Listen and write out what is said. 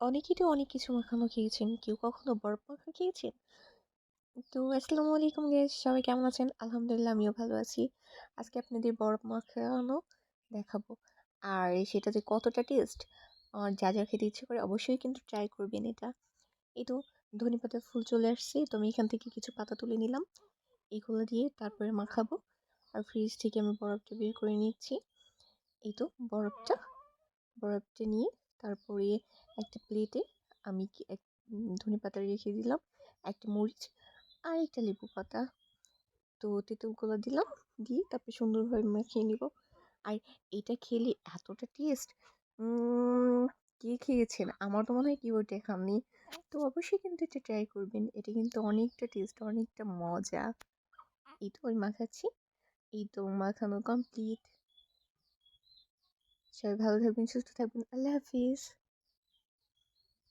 অনেকেই তো অনেক কিছু মাখানো খেয়েছেন। কেউ কখনো বরফ মাখা খেয়েছেন? তো আসসালামু আলাইকুম গাইস, সবাই কেমন আছেন? আলহামদুলিল্লাহ আমিও ভালো আছি। আজকে আপনাদের বরফ মাখানো দেখাবো। আর সেটা যে কতটা টেস্ট, যা যা খেতে ইচ্ছে করে অবশ্যই কিন্তু ট্রাই করবেন এটা। এই তো ধনেপাতার ফুল চলে আসছে, তো আমি এখান থেকে কিছু পাতা তুলে নিলাম। এগুলো দিয়ে তারপরে মাখাবো। আর ফ্রিজ থেকে আমি বরফটা বের করে নিচ্ছি। এই তো বরফটা বরফটা নিয়ে তারপরে একটা প্লেটে আমি ধনেপাতা রেখে দিলাম, একটা মরিচ আর একটা লেবু পাতা। তো তেঁতুলগুলো দিলাম, দিয়ে তারপরে সুন্দরভাবে মাখিয়ে নিব। আর এটা খেলে এতটা টেস্ট, কে খেয়েছেন? আমার তো মনে হয় কেউ এটা খাননি। তো অবশ্যই কিন্তু এটা ট্রাই করবেন, এটা কিন্তু অনেকটা টেস্ট, অনেকটা মজা। এই তো ওই মাখাচ্ছি, এই তো মাখানো কমপ্লিট। সবাই ভালো থাকবেন, সুস্থ থাকবেন, আল্লাহ হাফিজ।